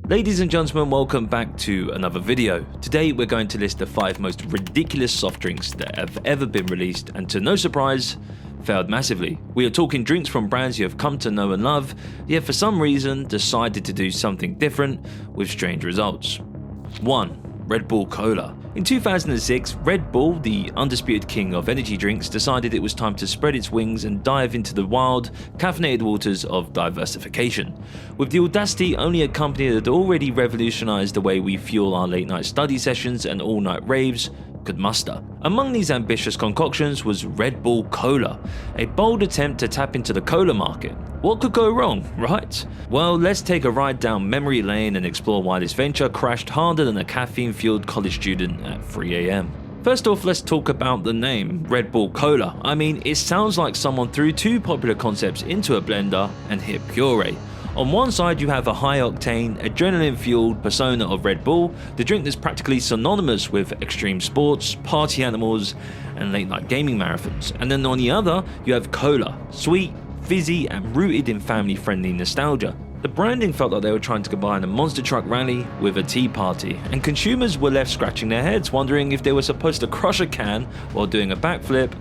Ladies and gentlemen, welcome back to another video. Today we're going to list the 5 most ridiculous soft drinks that have ever been released and, to no surprise, failed massively. We are talking drinks from brands you have come to know and love, yet for some reason decided to do something different with strange results. 1. Red Bull Cola. In 2006, Red Bull, the undisputed king of energy drinks, decided it was time to spread its wings and dive into the wild, caffeinated waters of diversification. With the audacity only a company that had already revolutionized the way we fuel our late-night study sessions and all-night raves could muster. Among these ambitious concoctions was Red Bull Cola, a bold attempt to tap into the cola market. What could go wrong, right? Well, let's take a ride down memory lane and explore why this venture crashed harder than a caffeine-fueled college student at 3 AM. First off, let's talk about the name, Red Bull Cola. I mean, it sounds like someone threw 2 popular concepts into a blender and hit puree. On one side you have a high-octane, adrenaline-fueled persona of Red Bull, the drink that's practically synonymous with extreme sports, party animals, and late-night gaming marathons. And then on the other, you have Cola, sweet, fizzy, and rooted in family-friendly nostalgia. The branding felt like they were trying to combine a monster truck rally with a tea party, and consumers were left scratching their heads wondering if they were supposed to crush a can while doing a backflip,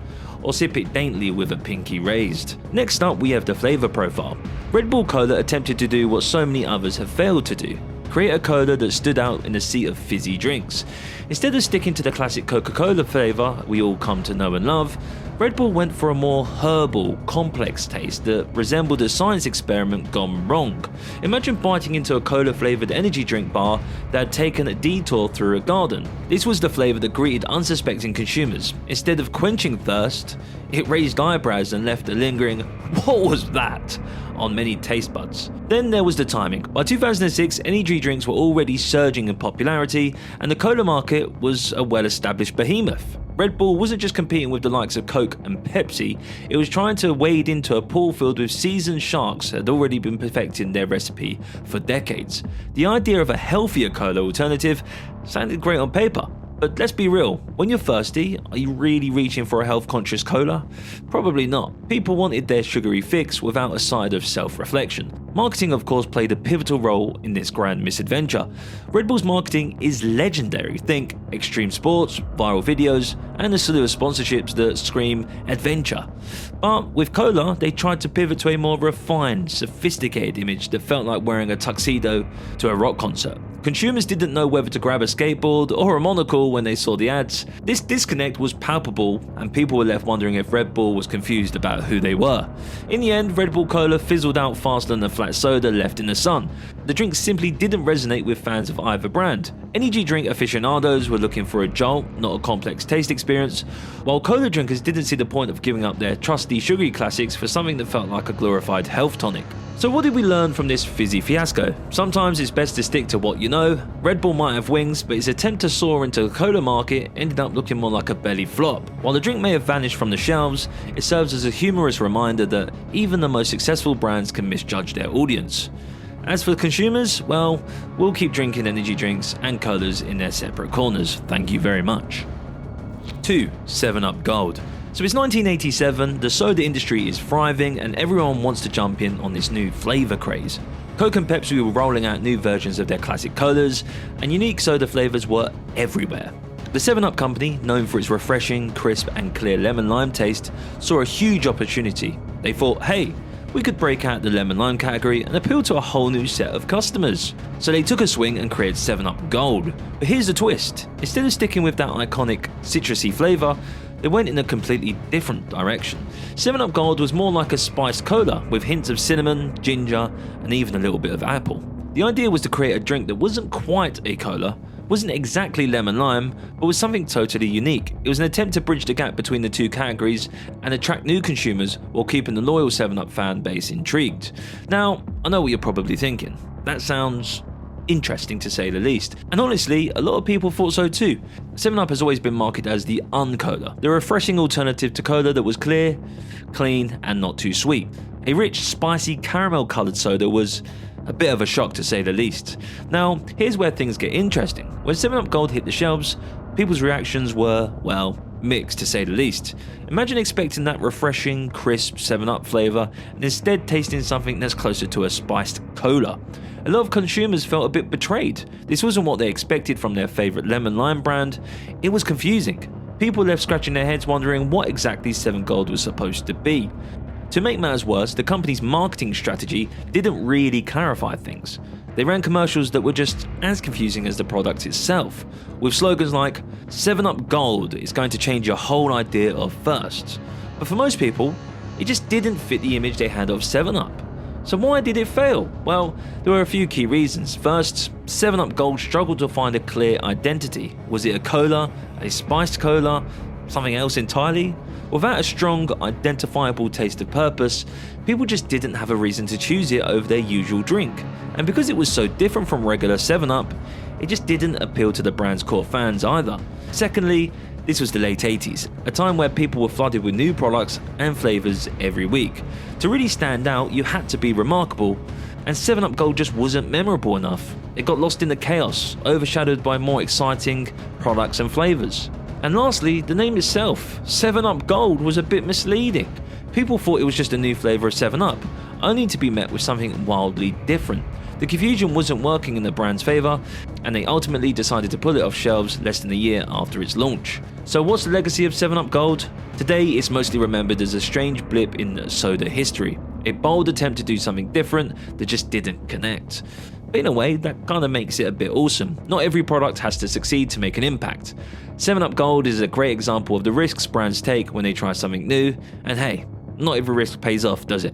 or sip it daintily with a pinky raised. Next up, we have the flavor profile. Red Bull Cola attempted to do what so many others have failed to do: create a cola that stood out in a sea of fizzy drinks. Instead of sticking to the classic Coca-Cola flavor we all come to know and love, Red Bull went for a more herbal, complex taste that resembled a science experiment gone wrong. Imagine biting into a cola-flavored energy drink bar that had taken a detour through a garden. This was the flavor that greeted unsuspecting consumers. Instead of quenching thirst, it raised eyebrows and left a lingering "what was that?" on many taste buds. Then there was the timing. By 2006, energy drinks were already surging in popularity, and the cola market was a well-established behemoth. Red Bull wasn't just competing with the likes of Coke and Pepsi, it was trying to wade into a pool filled with seasoned sharks that had already been perfecting their recipe for decades. The idea of a healthier cola alternative sounded great on paper. But let's be real, when you're thirsty, are you really reaching for a health-conscious cola? Probably not. People wanted their sugary fix without a side of self-reflection. Marketing, of course, played a pivotal role in this grand misadventure. Red Bull's marketing is legendary. Think extreme sports, viral videos, and a slew of sponsorships that scream adventure. But with cola, they tried to pivot to a more refined, sophisticated image that felt like wearing a tuxedo to a rock concert. Consumers didn't know whether to grab a skateboard or a monocle when they saw the ads. This disconnect was palpable, and people were left wondering if Red Bull was confused about who they were. In the end, Red Bull Cola fizzled out faster than a flat soda left in the sun. The drink simply didn't resonate with fans of either brand. Energy drink aficionados were looking for a jolt, not a complex taste experience, while cola drinkers didn't see the point of giving up their trusty sugary classics for something that felt like a glorified health tonic. So what did we learn from this fizzy fiasco? Sometimes it's best to stick to what you know. Red Bull might have wings, but its attempt to soar into the cola market ended up looking more like a belly flop. While the drink may have vanished from the shelves, it serves as a humorous reminder that even the most successful brands can misjudge their audience. As for consumers, well, we'll keep drinking energy drinks and colas in their separate corners. Thank you very much. 2. 7-Up Gold. So it's 1987, the soda industry is thriving, and everyone wants to jump in on this new flavor craze. Coke and Pepsi were rolling out new versions of their classic colas, and unique soda flavors were everywhere. The 7-Up company, known for its refreshing, crisp, and clear lemon-lime taste, saw a huge opportunity. They thought, hey, we could break out the lemon-lime category and appeal to a whole new set of customers. So they took a swing and created 7-Up Gold. But here's the twist: instead of sticking with that iconic citrusy flavor, they went in a completely different direction. 7-Up Gold was more like a spiced cola with hints of cinnamon, ginger, and even a little bit of apple. The idea was to create a drink that wasn't quite a cola, wasn't exactly lemon-lime, but was something totally unique. It was an attempt to bridge the gap between the two categories and attract new consumers while keeping the loyal 7-Up fan base intrigued. Now, I know what you're probably thinking. That sounds interesting to say the least, and honestly, a lot of people thought so too. 7-Up has always been marketed as the uncola, the refreshing alternative to cola that was clear, clean, and not too sweet. A rich, spicy, caramel-coloured soda was a bit of a shock to say the least. Now, here's where things get interesting. When 7-Up Gold hit the shelves, people's reactions were, well, mix to say the least. Imagine expecting that refreshing, crisp 7-Up flavour and instead tasting something that's closer to a spiced cola. A lot of consumers felt a bit betrayed. This wasn't what they expected from their favourite lemon lime brand. It was confusing. People left scratching their heads wondering what exactly 7 Gold was supposed to be. To make matters worse, the company's marketing strategy didn't really clarify things. They ran commercials that were just as confusing as the product itself, with slogans like 7-Up Gold is going to change your whole idea of thirst. But for most people, it just didn't fit the image they had of 7-Up. So why did it fail? Well, there were a few key reasons. First, 7-Up Gold struggled to find a clear identity. Was it a cola, a spiced cola, something else entirely? Without a strong, identifiable taste of purpose, people just didn't have a reason to choose it over their usual drink. And because it was so different from regular 7-Up, it just didn't appeal to the brand's core fans either. Secondly, this was the late 80s, a time where people were flooded with new products and flavours every week. To really stand out, you had to be remarkable, and 7-Up Gold just wasn't memorable enough. It got lost in the chaos, overshadowed by more exciting products and flavours. And lastly, the name itself, 7-Up Gold, was a bit misleading. People thought it was just a new flavour of 7-Up, only to be met with something wildly different. The confusion wasn't working in the brand's favour, and they ultimately decided to pull it off shelves less than a year after its launch. So what's the legacy of 7-Up Gold? Today it's mostly remembered as a strange blip in soda history, a bold attempt to do something different that just didn't connect. But in a way, that kind of makes it a bit awesome. Not every product has to succeed to make an impact. 7-Up Gold is a great example of the risks brands take when they try something new, and hey, not every risk pays off, does it?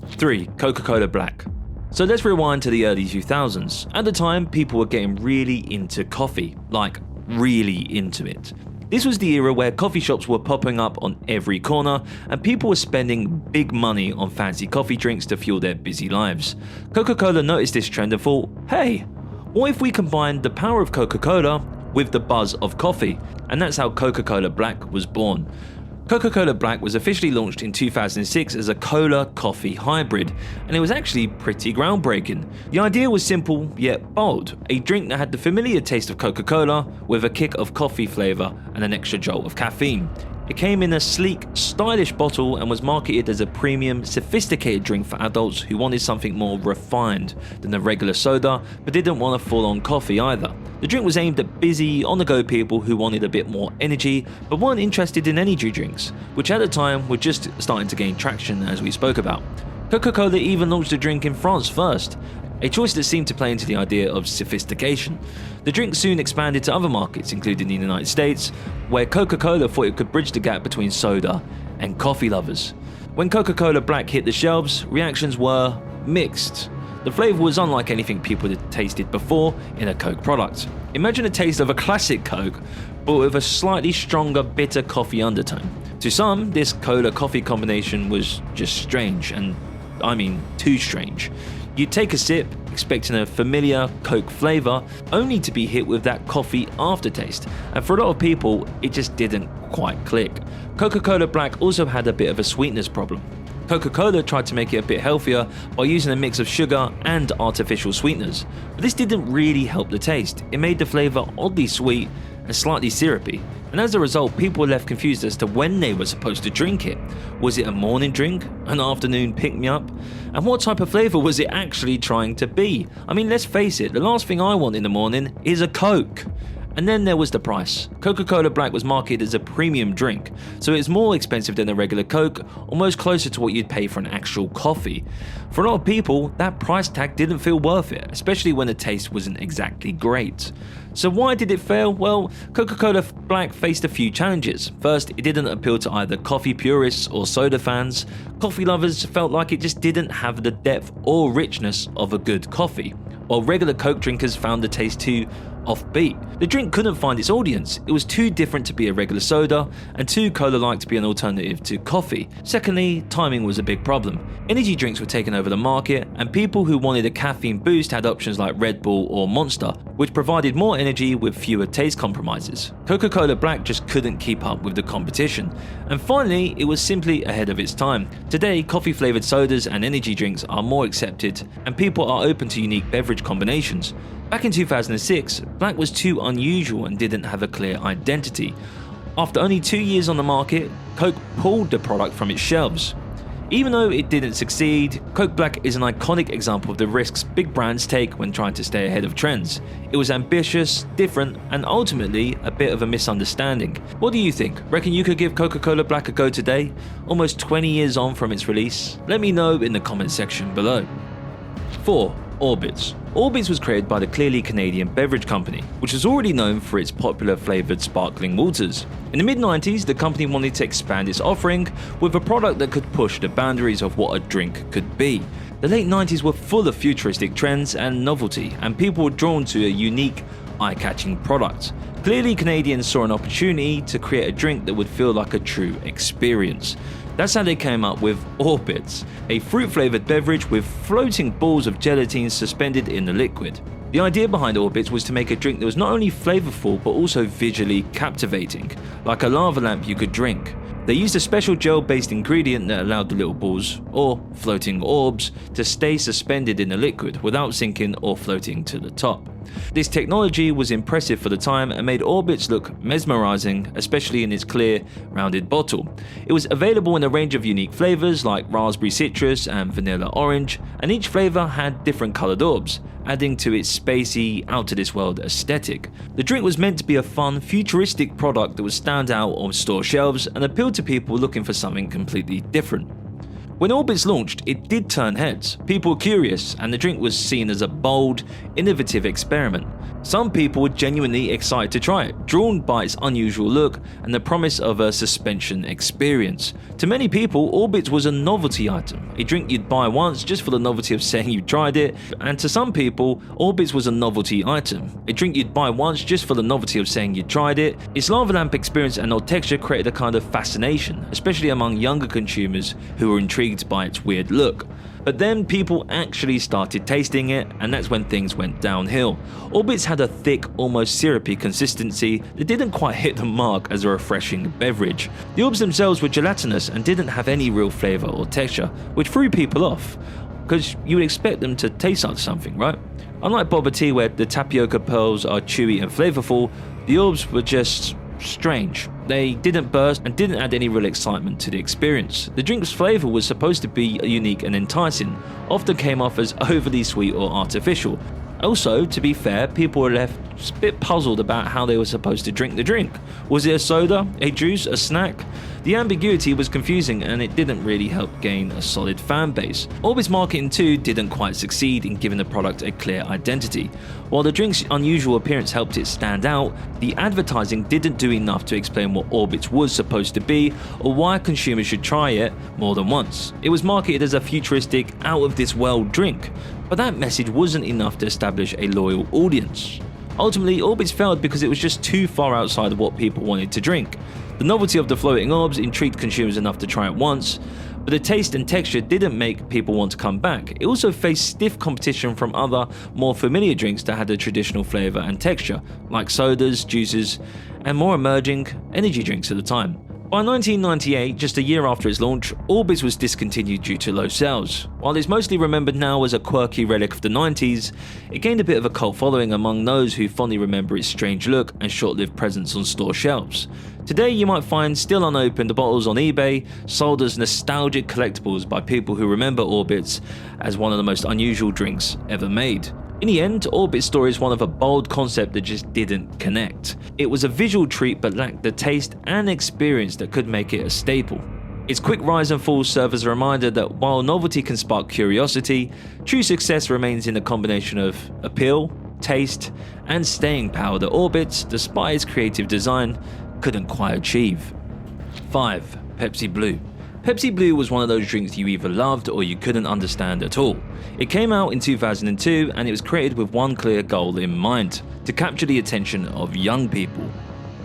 3. Coca-Cola Black. So let's rewind to the early 2000s. At the time, people were getting really into coffee, like really into it. This was the era where coffee shops were popping up on every corner and people were spending big money on fancy coffee drinks to fuel their busy lives. Coca-Cola noticed this trend and thought, hey, what if we combined the power of Coca-Cola with the buzz of coffee? And that's how Coca-Cola Black was born. Coca-Cola Black was officially launched in 2006 as a cola-coffee hybrid, and it was actually pretty groundbreaking. The idea was simple yet bold, a drink that had the familiar taste of Coca-Cola with a kick of coffee flavour and an extra jolt of caffeine. It came in a sleek, stylish bottle and was marketed as a premium, sophisticated drink for adults who wanted something more refined than a regular soda, but didn't want a full-on coffee either. The drink was aimed at busy, on-the-go people who wanted a bit more energy, but weren't interested in energy drinks, which at the time were just starting to gain traction as we spoke about. Coca-Cola even launched a drink in France first, a choice that seemed to play into the idea of sophistication. The drink soon expanded to other markets, including the United States, where Coca-Cola thought it could bridge the gap between soda and coffee lovers. When Coca-Cola Black hit the shelves, reactions were mixed. The flavour was unlike anything people had tasted before in a Coke product. Imagine a taste of a classic Coke, but with a slightly stronger bitter coffee undertone. To some, this cola-coffee combination was just strange, and I mean too strange. You'd take a sip, expecting a familiar Coke flavour, only to be hit with that coffee aftertaste, and for a lot of people, it just didn't quite click. Coca-Cola Black also had a bit of a sweetness problem. Coca-Cola tried to make it a bit healthier by using a mix of sugar and artificial sweeteners, but this didn't really help the taste. It made the flavour oddly sweet and slightly syrupy, and as a result, people were left confused as to when they were supposed to drink it. Was it a morning drink? An afternoon pick-me-up? And what type of flavour was it actually trying to be? I mean, let's face it, the last thing I want in the morning is a Coke. And then there was the price. Coca-Cola Black was marketed as a premium drink, so it's more expensive than a regular Coke, almost closer to what you'd pay for an actual coffee. For a lot of people, that price tag didn't feel worth it, especially when the taste wasn't exactly great. So why did it fail? Well, Coca-Cola Black faced a few challenges. First, it didn't appeal to either coffee purists or soda fans. Coffee lovers felt like it just didn't have the depth or richness of a good coffee, while regular Coke drinkers found the taste too offbeat. The drink couldn't find its audience. It was too different to be a regular soda and too cola-like to be an alternative to coffee. Secondly, timing was a big problem. Energy drinks were taking over the market, and people who wanted a caffeine boost had options like Red Bull or Monster, which provided more energy with fewer taste compromises. Coca-Cola Black just couldn't keep up with the competition. And finally, it was simply ahead of its time. Today, coffee-flavored sodas and energy drinks are more accepted, and people are open to unique beverage combinations. Back in 2006, Black was too unusual and didn't have a clear identity. After only 2 years on the market, Coke pulled the product from its shelves. Even though it didn't succeed, Coke Black is an iconic example of the risks big brands take when trying to stay ahead of trends. It was ambitious, different, and ultimately a bit of a misunderstanding. What do you think? Reckon you could give Coca-Cola Black a go today, almost 20 years on from its release? Let me know in the comment section below. 4. Orbits. Orbits was created by the clearly Canadian beverage company, which was already known for its popular flavoured sparkling waters. In the mid-90s, the company wanted to expand its offering with a product that could push the boundaries of what a drink could be. The late 90s were full of futuristic trends and novelty, and people were drawn to a unique, eye-catching product. Clearly, Canadians saw an opportunity to create a drink that would feel like a true experience. That's how they came up with Orbits, a fruit-flavoured beverage with floating balls of gelatine suspended in the liquid. The idea behind Orbits was to make a drink that was not only flavourful but also visually captivating, like a lava lamp you could drink. They used a special gel-based ingredient that allowed the little balls, or floating orbs, to stay suspended in the liquid without sinking or floating to the top. This technology was impressive for the time and made Orbits look mesmerizing, especially in its clear, rounded bottle. It was available in a range of unique flavors like raspberry citrus and vanilla orange, and each flavor had different colored orbs, adding to its spacey, out-of-this-world aesthetic. The drink was meant to be a fun, futuristic product that would stand out on store shelves and appeal to people looking for something completely different. When Orbits launched, it did turn heads. People were curious, and the drink was seen as a bold, innovative experiment. Some people were genuinely excited to try it, drawn by its unusual look and the promise of a suspension experience. To many people, Orbits was a novelty item, a drink you'd buy once just for the novelty of saying you tried it, and to some people, Orbits was a novelty item, a drink you'd buy once just for the novelty of saying you tried it. Its lava lamp experience and odd texture created a kind of fascination, especially among younger consumers who were intrigued by its weird look. But then people actually started tasting it, and that's when things went downhill. Orbits had a thick, almost syrupy consistency that didn't quite hit the mark as a refreshing beverage. The orbs themselves were gelatinous and didn't have any real flavour or texture, which threw people off, because you would expect them to taste like something, right? Unlike boba tea, where the tapioca pearls are chewy and flavourful, the orbs were just strange. They didn't burst and didn't add any real excitement to the experience. The drink's flavour was supposed to be unique and enticing, often came off as overly sweet or artificial. Also, to be fair, people were left a bit puzzled about how they were supposed to drink the drink. Was it a soda, a juice, a snack? The ambiguity was confusing, and it didn't really help gain a solid fan base. Orbits marketing too didn't quite succeed in giving the product a clear identity. While the drink's unusual appearance helped it stand out, the advertising didn't do enough to explain what Orbits was supposed to be or why consumers should try it more than once. It was marketed as a futuristic, out-of-this-world drink, but that message wasn't enough to establish a loyal audience. Ultimately, Orbits failed because it was just too far outside of what people wanted to drink. The novelty of the floating orbs intrigued consumers enough to try it once, but the taste and texture didn't make people want to come back. It also faced stiff competition from other, more familiar drinks that had a traditional flavour and texture, like sodas, juices, and more emerging energy drinks at the time. By 1998, just a year after its launch, Orbits was discontinued due to low sales. While it's mostly remembered now as a quirky relic of the 90s, it gained a bit of a cult following among those who fondly remember its strange look and short-lived presence on store shelves. Today you might find still unopened bottles on eBay, sold as nostalgic collectibles by people who remember Orbits as one of the most unusual drinks ever made. In the end, Orbits' story is one of a bold concept that just didn't connect. It was a visual treat but lacked the taste and experience that could make it a staple. Its quick rise and fall serve as a reminder that while novelty can spark curiosity, true success remains in the combination of appeal, taste, and staying power that Orbits, despite its creative design, couldn't quite achieve. 5. Pepsi Blue. Pepsi Blue was one of those drinks you either loved or you couldn't understand at all. It came out in 2002 and it was created with one clear goal in mind: to capture the attention of young people.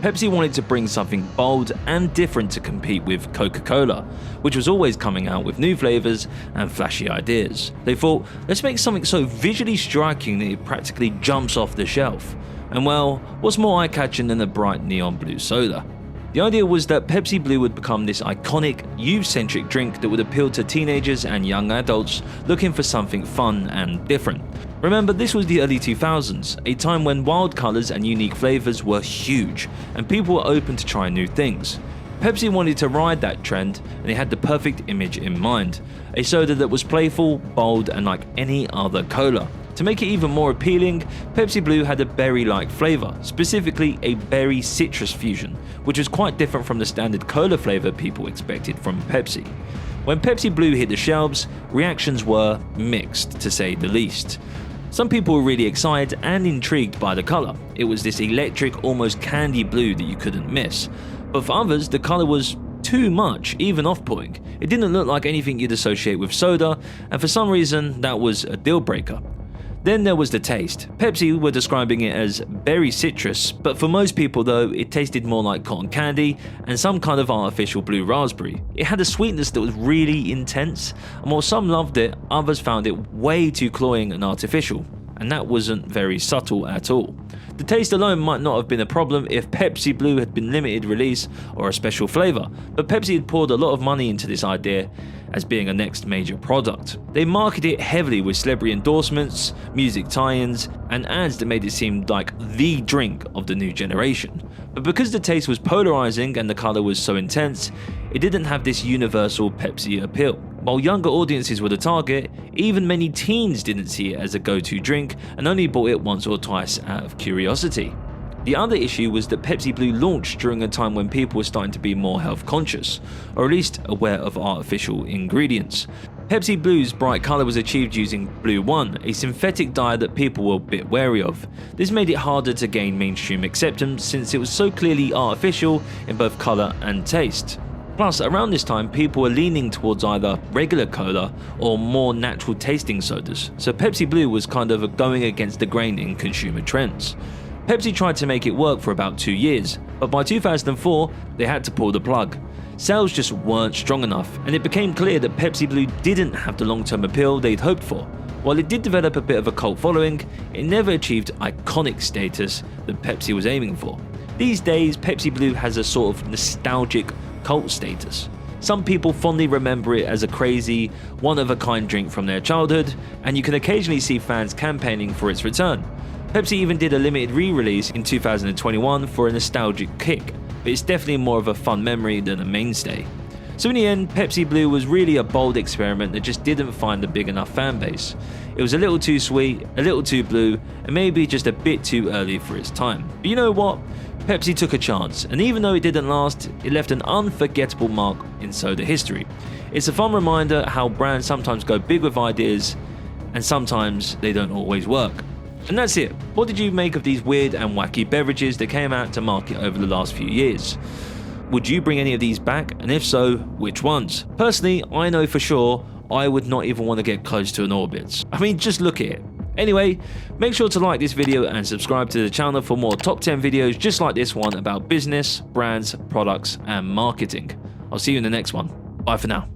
Pepsi wanted to bring something bold and different to compete with Coca-Cola, which was always coming out with new flavors and flashy ideas. They thought, let's make something so visually striking that it practically jumps off the shelf. And well, what's more eye-catching than a bright neon blue soda? The idea was that Pepsi Blue would become this iconic, youth-centric drink that would appeal to teenagers and young adults looking for something fun and different. Remember, this was the early 2000s, a time when wild colours and unique flavours were huge, and people were open to trying new things. Pepsi wanted to ride that trend, and they had the perfect image in mind: a soda that was playful, bold, and like any other cola. To make it even more appealing, Pepsi Blue had a berry-like flavour, specifically a berry citrus fusion, which was quite different from the standard cola flavour people expected from Pepsi. When Pepsi Blue hit the shelves, reactions were mixed, to say the least. Some people were really excited and intrigued by the colour. It was this electric, almost candy blue that you couldn't miss. But for others, the colour was too much, even off-putting. It didn't look like anything you'd associate with soda, and for some reason, that was a deal breaker. Then there was the taste. Pepsi were describing it as berry citrus, but for most people though, it tasted more like cotton candy and some kind of artificial blue raspberry. It had a sweetness that was really intense, and while some loved it, others found it way too cloying and artificial, and that wasn't very subtle at all. The taste alone might not have been a problem if Pepsi Blue had been limited release or a special flavour, but Pepsi had poured a lot of money into this idea as being a next major product. They marketed it heavily with celebrity endorsements, music tie-ins, and ads that made it seem like the drink of the new generation. But because the taste was polarizing and the colour was so intense, it didn't have this universal Pepsi appeal. While younger audiences were the target, even many teens didn't see it as a go-to drink and only bought it once or twice out of curiosity. The other issue was that Pepsi Blue launched during a time when people were starting to be more health conscious, or at least aware of artificial ingredients. Pepsi Blue's bright colour was achieved using Blue One, a synthetic dye that people were a bit wary of. This made it harder to gain mainstream acceptance since it was so clearly artificial in both colour and taste. Plus, around this time, people were leaning towards either regular cola or more natural tasting sodas, so Pepsi Blue was kind of going against the grain in consumer trends. Pepsi tried to make it work for about 2 years, but by 2004, they had to pull the plug. Sales just weren't strong enough, and it became clear that Pepsi Blue didn't have the long-term appeal they'd hoped for. While it did develop a bit of a cult following, it never achieved iconic status that Pepsi was aiming for. These days, Pepsi Blue has a sort of nostalgic cult status. Some people fondly remember it as a crazy, one-of-a-kind drink from their childhood, and you can occasionally see fans campaigning for its return. Pepsi even did a limited re-release in 2021 for a nostalgic kick, but it's definitely more of a fun memory than a mainstay. So in the end, Pepsi Blue was really a bold experiment that just didn't find a big enough fan base. It was a little too sweet, a little too blue, and maybe just a bit too early for its time. But you know what? Pepsi took a chance, and even though it didn't last, it left an unforgettable mark in soda history. It's a fun reminder how brands sometimes go big with ideas, and sometimes they don't always work. And that's it. What did you make of these weird and wacky beverages that came out to market over the last few years? Would you bring any of these back, and if so, which ones? Personally, I know for sure I would not even want to get close to an Orbitz. I mean, just look at it. Anyway, make sure to like this video and subscribe to the channel for more top 10 videos just like this one about business, brands, products, and marketing. I'll see you in the next one. Bye for now.